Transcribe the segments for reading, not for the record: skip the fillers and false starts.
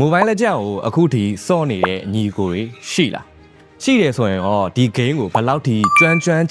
မိုဘိုင်းလက်ကျန်ကိုအခုထိစော့နေတဲ့ညီကိုတွေရှိလားရှိတယ်ဆိုရင်ဒီ game ကိုဘယ်လောက်ထိကျွမ်းကျင်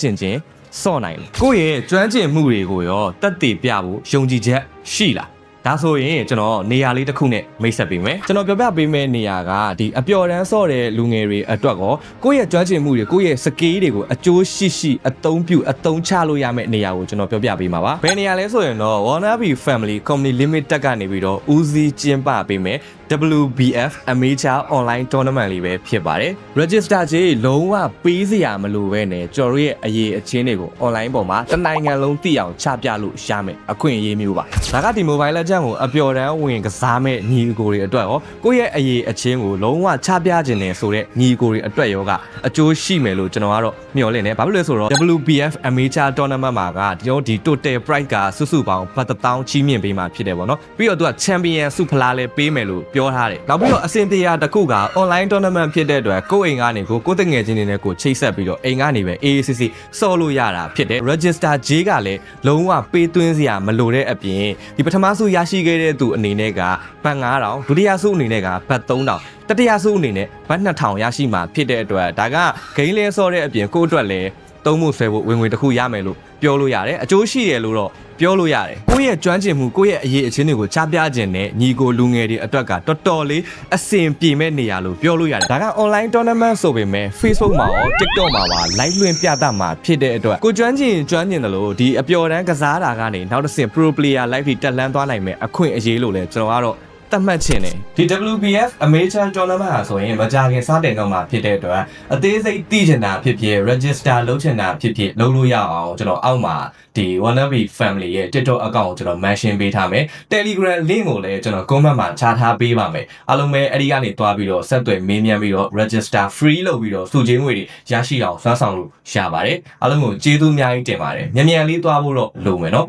စော့နိုင်လဲကိုယ့်ရဲ့ကျွမ်းကျင်မှုတွေကိုရောတက်တည်ပြဖို့ယုံကြည်ချက်ရှိလားဒါဆိုရင်ကျွန်တော်နေရာလေးတစ်ခုနဲ့မိတ်ဆက်ပေးမယ်ကျွန်တော်ပြောပြပေးမယ့်နေရာကဒီအပျော်တန်းစော့တဲ့လူငယ်တွေအတွက်ကောကိုယ့်ရဲ့ကျွမ်းကျင်မှုတွေကိုယ့်ရဲ့ skill တွေကိုအကျိုးရှိအသုံးပြုအသုံးချလို့ရမယ့်နေရာကိုကျွန်တော်ပြောပြပေးမှာပါဘယ်နေရာလဲဆိုရင်တော့ Wannabe Family Company Limited ကနေပြီးတော့ဦးစီးကျင်းပပေးမယ်WBF Amateur Online Tournament လေးပဲဖြစ်ပါတယ် Register ကြေးလုံးဝပေးစရာမလိုပဲနဲ့ကျွန်တော်ရဲ့အရေးအချင်းတွေကို online ပေါ်မှာတနိုင်ငံလုံးသိအောင်ချပြလို့ရမယ်အခွင့်အရေးမျိုးပါဒါကဒီ mobile legend ကိုအပျော်တမ်းဝင်ကစားမဲ့ညီကိုတွေအတွက်ရောကိုယ့်ရဲ့အရေးအချင်းကိုလုံးဝချပြခြင်းနဲ့ဆိုတဲ့ညီကိုတွေအတွက်ရောကအကျိုးရှိမယ်လို့ကျွန်တော်ကတော့မျှော်လင့်နေဘာဖြစ်လဲဆိုတော့ WBF Amateur Tournament မှာကဒီ total prize ကစုစုပေါင်း1000ချီးမြှင့်ပေးမှာဖြစ်တယ်ပေါ့နော်ပြီးတော့သူက champion ဆုဖလားလည်းပေးမယ်လို့ပြောထားတယ်နောက်ပြီးတော့အဆင်ပြေရတစ်ခုက online tournament ဖြစ်တဲ့အတွက်ကိုယ့်အိမ်ကနေကိုတငယ်ချင်းတွေနဲ့ကိုချိတ်ဆက်ပြီးတော့အိမ်ကနေပဲ AACC စော်လို့ရတာဖြစ်တယ် register ကြေးကလည်းလုံးဝပေးသွင်းစရာမလိုတဲ့အပြင်ဒီပထမဆုရရှိခဲ့တဲ့သူအနေနဲ့ကဘတ်9000ဒုတိယဆုအနေနဲ့ကဘတ်3000တတိယဆုအနေနဲ့ဘတ်2000ရရှိမှာဖြစ်တဲ့အတွက်ဒါကဂိမ်းလဲစော်တဲ့အပြင်ကိုယ့်အတွက်လည်းသုံးမှုဆွဲဖို့ဝင်တစ်ခုရမယ်လို့ပြောလို့ရတယ်အကျိုးရှိတယ်လို့တော့ပြောလို့ရတယ်ကိုယ့်ရဲ့ကျွမ်းကျင်မှုကိုယ့်ရဲ့အရေးအချင်းတွေကိုချပြခြင်းနဲ့ညီကိုလူငယ်တွေအတွက်ကတော်တော်လေးအဆင်ပြေမဲ့နေရလို့ပြောလို့ရတယ်ဒါက online tournament ဆိုပေမဲ့ Facebook မှာရော TikTok မှာပါ live လွှင့်ပြသမှာဖြစ်တဲ့အတွက်ကိုကျွမ်းကျင်တယ်လို့ဒီအပျော်တမ်းကစားတာကနေနောက်တစ်ဆင့် pro player live တွေတက်လှမ်းသွားနိုင်မဲ့အခွင့်အရေးလို့လည်းကျွန်တော်ကတော့တတ်မှတ်ခြင်းတယ်ဒီ WBF Amateur Tournament ဟာဆိုရင်မကြခင်စတင်တော့မှာဖြစ်တဲ့အတွက်အသေးစိတ်သိချင်တာဖြစ်ဖြစ် register လုပ်ချင်တာဖြစ်ဖြစ်လုပ်လို့ရအောင်ကျွန်တော်အောက်မှာဒီ Wannabe Family ရဲ့ TikTok account ကိုကျွန်တော် mention ပေးထားမယ် Telegram link ကိုလည်းကျွန်တော် comment မှာချထားပေးပါမယ်အားလုံးပဲအဲ့ဒီကနေတွားပြီးတော့ဆက်သွယ်မေးမြန်းပြီးတော့ register free လုပ်ပြီးတော့စုချင်းငွေတွေရရှိအောင်စွမ်းဆောင်လို့ရပါတယ်အားလုံးကိုကျေးဇူးအများကြီးတင်ပါတယ်မြန်မြန်လေးတွားဖို့တော့လိုမယ်နော်